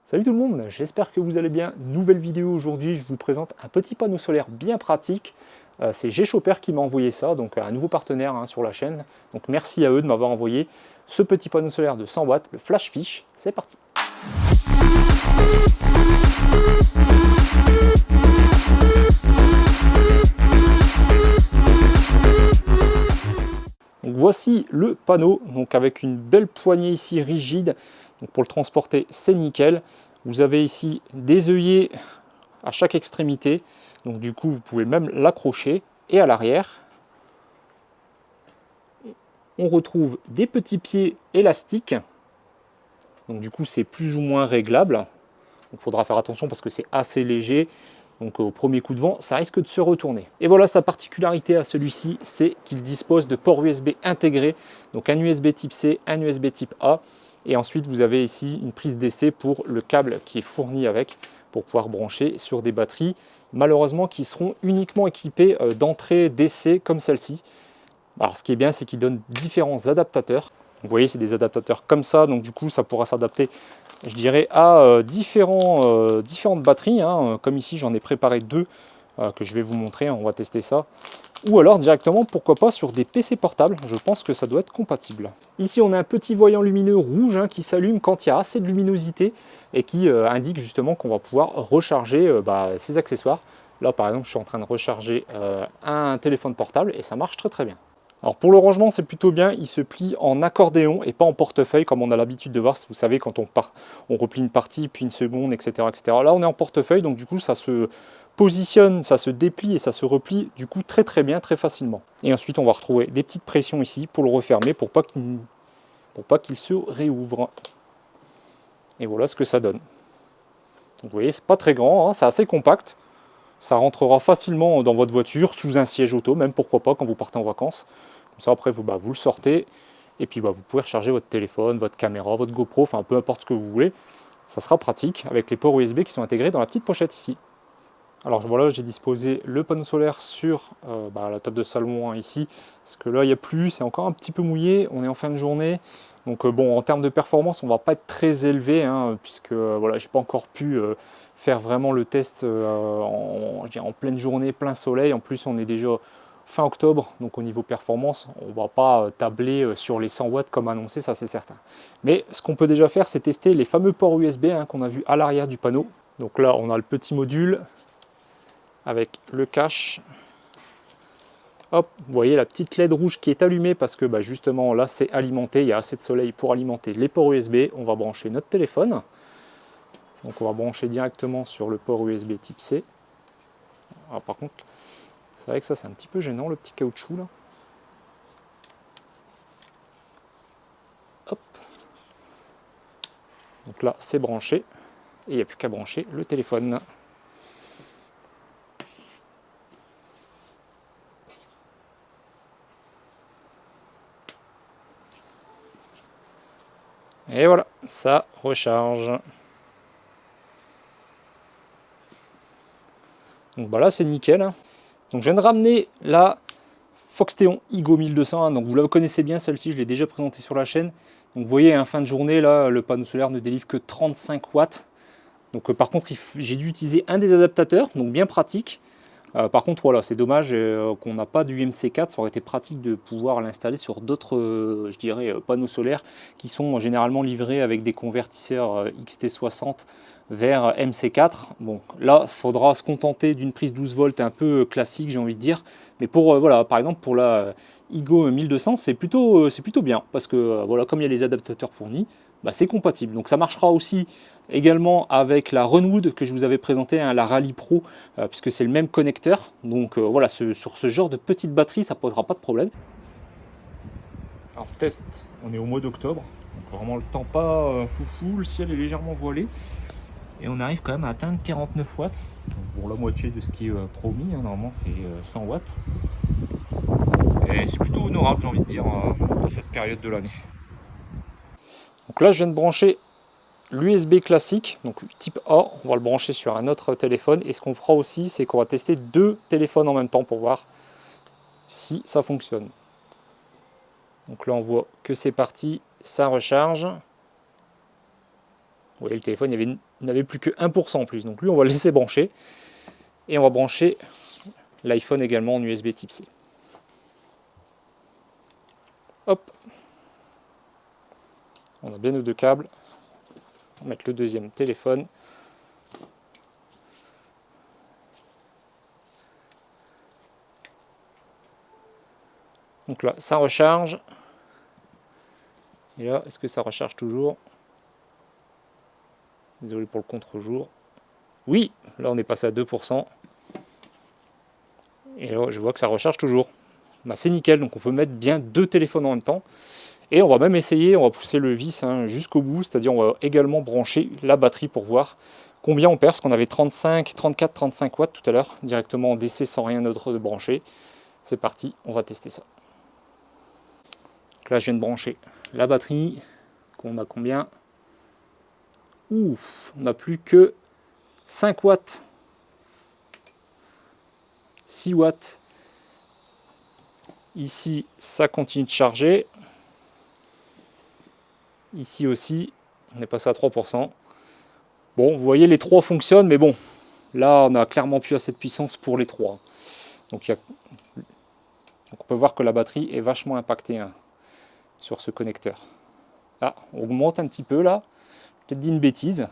Salut tout le monde, j'espère que vous allez bien. Nouvelle vidéo aujourd'hui, je vous présente un petit panneau solaire bien pratique. C'est G-Shopper qui m'a envoyé ça, donc un nouveau partenaire sur la chaîne. Donc merci à eux de m'avoir envoyé ce petit panneau solaire de 100 watts, le Flash Fish. C'est parti. Donc voici le panneau, donc avec une belle poignée ici rigide. Donc pour le transporter, c'est nickel. Vous avez ici des œillets à chaque extrémité. Donc du coup, vous pouvez même l'accrocher. Et à l'arrière, on retrouve des petits pieds élastiques. Donc du coup, c'est plus ou moins réglable. Il faudra faire attention parce que c'est assez léger. Donc au premier coup de vent, ça risque de se retourner. Et voilà sa particularité à celui-ci, c'est qu'il dispose de ports USB intégrés. Donc un USB type C, un USB type A. Et ensuite, vous avez ici une prise DC pour le câble qui est fourni avec pour pouvoir brancher sur des batteries, malheureusement qui seront uniquement équipées d'entrée DC comme celle-ci. Alors ce qui est bien, c'est qu'il donne différents adaptateurs. Vous voyez, c'est des adaptateurs comme ça, donc du coup, ça pourra s'adapter, je dirais, à différentes batteries. Comme ici, j'en ai préparé deux que je vais vous montrer, on va tester ça. Ou alors directement, pourquoi pas, sur des PC portables, je pense que ça doit être compatible. Ici, on a un petit voyant lumineux rouge qui s'allume quand il y a assez de luminosité et qui indique justement qu'on va pouvoir recharger ces accessoires. Là, par exemple, je suis en train de recharger un téléphone portable et ça marche très très bien. Alors pour le rangement, c'est plutôt bien, il se plie en accordéon et pas en portefeuille comme on a l'habitude de voir, vous savez, quand on replie une partie, puis une seconde, etc., etc. Là, on est en portefeuille, donc du coup, ça se positionne, ça se déplie et ça se replie du coup très très bien, très facilement. Et ensuite, on va retrouver des petites pressions ici pour le refermer, pour pas qu'il se réouvre. Et voilà ce que ça donne. Donc, vous voyez, c'est pas très grand, c'est assez compact. Ça rentrera facilement dans votre voiture, sous un siège auto, même pourquoi pas quand vous partez en vacances. Comme ça, après, vous le sortez, et puis vous pouvez recharger votre téléphone, votre caméra, votre GoPro, enfin peu importe ce que vous voulez. Ça sera pratique avec les ports USB qui sont intégrés dans la petite pochette ici. Alors voilà, j'ai disposé le panneau solaire sur la table de salon ici, parce que là, il n'y a plus, c'est encore un petit peu mouillé, on est en fin de journée. Donc bon, en termes de performance, on ne va pas être très élevé, puisque voilà, j'ai pas encore pu faire vraiment le test en pleine journée, plein soleil. En plus, on est déjà fin octobre, donc au niveau performance, on ne va pas tabler sur les 100 watts comme annoncé, ça c'est certain. Mais ce qu'on peut déjà faire, c'est tester les fameux ports USB qu'on a vu à l'arrière du panneau. Donc là, on a le petit module avec le cache. Hop, vous voyez la petite LED rouge qui est allumée parce que justement là c'est alimenté, il y a assez de soleil pour alimenter les ports USB. On va brancher notre téléphone. Donc on va brancher directement sur le port USB type C. Alors par contre, c'est vrai que ça c'est un petit peu gênant, le petit caoutchouc là. Hop. Donc là c'est branché et il n'y a plus qu'à brancher le téléphone. Et voilà, ça recharge. Donc là c'est nickel. Donc je viens de ramener la Foxteon Igo 1200, donc vous la connaissez bien celle-ci, je l'ai déjà présentée sur la chaîne. Donc vous voyez, fin de journée, là, le panneau solaire ne délivre que 35 watts. Donc par contre, j'ai dû utiliser un des adaptateurs, donc bien pratique. Par contre, voilà, c'est dommage qu'on n'a pas du MC4, ça aurait été pratique de pouvoir l'installer sur d'autres, je dirais, panneaux solaires qui sont généralement livrés avec des convertisseurs XT60 vers MC4. Bon, là, il faudra se contenter d'une prise 12 volts un peu classique, j'ai envie de dire. Mais pour, voilà, par exemple, pour la Igo 1200, c'est plutôt bien, parce que, voilà, comme il y a les adaptateurs fournis, c'est compatible. Donc ça marchera aussi également avec la Runwood que je vous avais présenté, la Rally Pro, puisque c'est le même connecteur. Donc voilà, sur ce genre de petite batterie, ça ne posera pas de problème. Alors test, on est au mois d'octobre, donc vraiment le temps pas foufou, le ciel est légèrement voilé. Et on arrive quand même à atteindre 49 watts. Donc, bon, la moitié de ce qui est promis, normalement c'est 100 watts. Et c'est plutôt honorable, j'ai envie de dire, à cette période de l'année. Donc là, je viens de brancher l'USB classique, donc type A, on va le brancher sur un autre téléphone. Et ce qu'on fera aussi, c'est qu'on va tester deux téléphones en même temps pour voir si ça fonctionne. Donc là, on voit que c'est parti, ça recharge. Vous voyez, le téléphone, il n'avait plus que 1% en plus. Donc lui, on va le laisser brancher. Et on va brancher l'iPhone également en USB type C. Hop. On a bien nos deux câbles. On va mettre le deuxième téléphone. Donc là, ça recharge. Et là, est-ce que ça recharge toujours? Désolé pour le contre-jour. Oui, là on est passé à 2%. Et là, je vois que ça recharge toujours. Bah, c'est nickel, donc on peut mettre bien deux téléphones en même temps. Et on va même essayer, on va pousser le vis jusqu'au bout, c'est-à-dire on va également brancher la batterie pour voir combien on perd, parce qu'on avait 35, 34, 35 watts tout à l'heure, directement en DC sans rien d'autre de branché. C'est parti, on va tester ça. Donc là, je viens de brancher la batterie, qu'on a combien? Ouf, on n'a plus que 5 watts. 6 watts. Ici, ça continue de charger. Ici aussi, on est passé à 3%. Bon, vous voyez, les trois fonctionnent, mais bon, là, on n'a clairement plus assez de puissance pour les trois. Donc, on peut voir que la batterie est vachement impactée sur ce connecteur. Ah, on augmente un petit peu là. Peut-être dit une bêtise.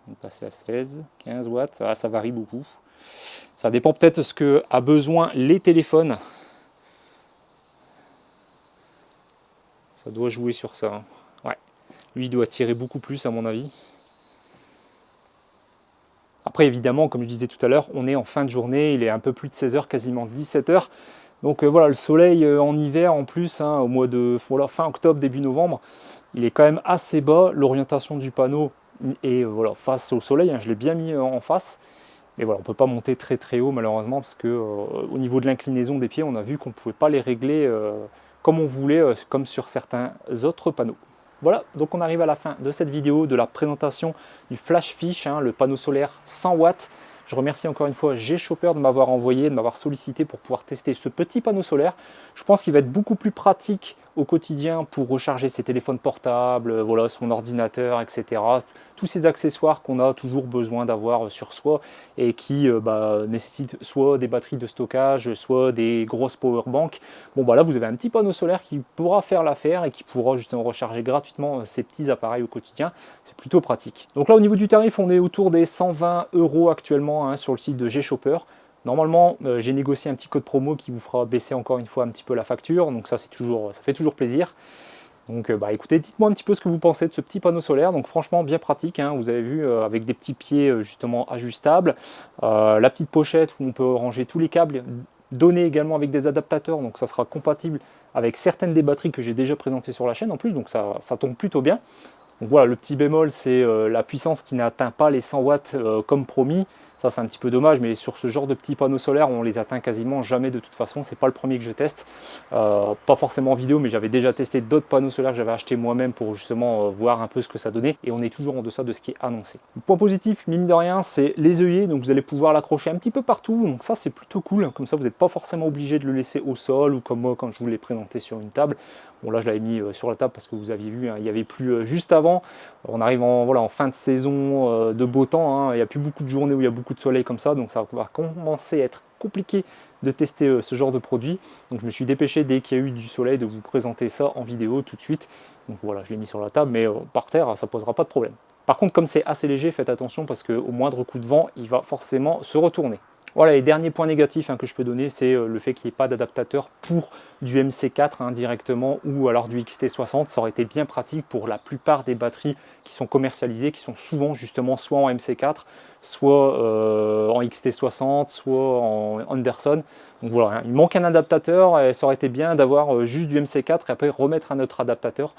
On est passé à 16, 15 watts. Ah, ça varie beaucoup. Ça dépend peut-être de ce que a besoin les téléphones. Ça doit jouer sur ça. Ouais. Lui, il doit tirer beaucoup plus, à mon avis. Après, évidemment, comme je disais tout à l'heure, on est en fin de journée. Il est un peu plus de 16h, quasiment 17h. Donc voilà, le soleil en hiver, en plus, au mois de fin octobre, début novembre, il est quand même assez bas. L'orientation du panneau est face au soleil. Je l'ai bien mis en face. Mais voilà, on ne peut pas monter très très haut, malheureusement, parce que au niveau de l'inclinaison des pieds, on a vu qu'on ne pouvait pas les régler comme on voulait, comme sur certains autres panneaux. Voilà, donc on arrive à la fin de cette vidéo, de la présentation du Flash Fish, le panneau solaire 100 watts. Je remercie encore une fois G-Shopper de m'avoir envoyé, de m'avoir sollicité pour pouvoir tester ce petit panneau solaire. Je pense qu'il va être beaucoup plus pratique au quotidien pour recharger ses téléphones portables, son ordinateur, etc. Tous ces accessoires qu'on a toujours besoin d'avoir sur soi et qui nécessitent soit des batteries de stockage, soit des grosses powerbanks. Bon là vous avez un petit panneau solaire qui pourra faire l'affaire et qui pourra justement recharger gratuitement ces petits appareils au quotidien. C'est plutôt pratique. Donc là au niveau du tarif, on est autour des 120 € actuellement sur le site de G-Shopper. Normalement, j'ai négocié un petit code promo qui vous fera baisser encore une fois un petit peu la facture, donc ça fait toujours plaisir. Donc écoutez, dites-moi un petit peu ce que vous pensez de ce petit panneau solaire. Donc franchement bien pratique, vous avez vu, avec des petits pieds justement ajustables, la petite pochette où on peut ranger tous les câbles, donné également avec des adaptateurs, donc ça sera compatible avec certaines des batteries que j'ai déjà présentées sur la chaîne en plus, donc ça tombe plutôt bien. Donc voilà, le petit bémol, c'est la puissance qui n'atteint pas les 100 watts comme promis. Ça, c'est un petit peu dommage, mais sur ce genre de petits panneaux solaires, on les atteint quasiment jamais de toute façon. C'est pas le premier que je teste. Pas forcément en vidéo, mais j'avais déjà testé d'autres panneaux solaires que j'avais acheté moi-même pour justement voir un peu ce que ça donnait. Et on est toujours en deçà de ce qui est annoncé. Le point positif, mine de rien, c'est les œillets. Donc vous allez pouvoir l'accrocher un petit peu partout. Donc ça, c'est plutôt cool. Comme ça, vous n'êtes pas forcément obligé de le laisser au sol ou comme moi quand je vous l'ai présenté sur une table. Bon, là, je l'avais mis sur la table parce que vous aviez vu, il n'y avait plus juste avant. On arrive en fin de saison de beau temps. Il n'y a plus beaucoup de journées où il y a beaucoup de soleil comme ça. Donc ça va commencer à être compliqué de tester ce genre de produit. Donc je me suis dépêché dès qu'il y a eu du soleil de vous présenter ça en vidéo tout de suite. Donc voilà, je l'ai mis sur la table, mais par terre, ça ne posera pas de problème. Par contre, comme c'est assez léger, faites attention parce qu'au moindre coup de vent, il va forcément se retourner. Voilà, les derniers points négatifs que je peux donner, c'est le fait qu'il n'y ait pas d'adaptateur pour du MC4 directement ou alors du XT60. Ça aurait été bien pratique pour la plupart des batteries qui sont commercialisées, qui sont souvent justement soit en MC4, soit en XT60, soit en Anderson. Donc voilà, il manque un adaptateur et ça aurait été bien d'avoir juste du MC4 et après remettre un autre adaptateur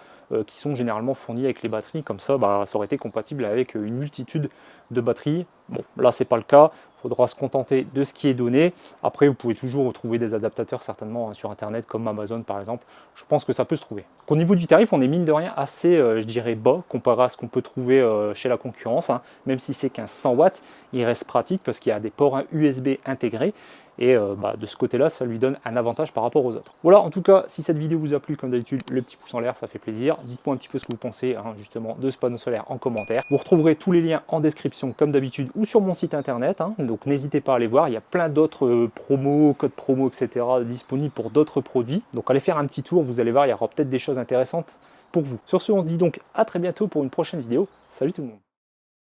qui sont généralement fournis avec les batteries. Comme ça, ça aurait été compatible avec une multitude de batteries. Bon, là, c'est pas le cas. Il faudra se contenter de ce qui est donné. Après, vous pouvez toujours retrouver des adaptateurs certainement sur Internet, comme Amazon par exemple. Je pense que ça peut se trouver. Au niveau du tarif, on est mine de rien assez, je dirais, bas comparé à ce qu'on peut trouver chez la concurrence. Même si c'est qu'un 100 watts, il reste pratique parce qu'il y a des ports USB intégrés. Et de ce côté-là, ça lui donne un avantage par rapport aux autres. Voilà, en tout cas, si cette vidéo vous a plu, comme d'habitude, le petit pouce en l'air, ça fait plaisir. Dites-moi un petit peu ce que vous pensez justement de ce panneau solaire en commentaire. Vous retrouverez tous les liens en description, comme d'habitude, ou sur mon site internet. Donc n'hésitez pas à aller voir, il y a plein d'autres promos, codes promo, etc. disponibles pour d'autres produits. Donc allez faire un petit tour, vous allez voir, il y aura peut-être des choses intéressantes pour vous. Sur ce, on se dit donc à très bientôt pour une prochaine vidéo. Salut tout le monde!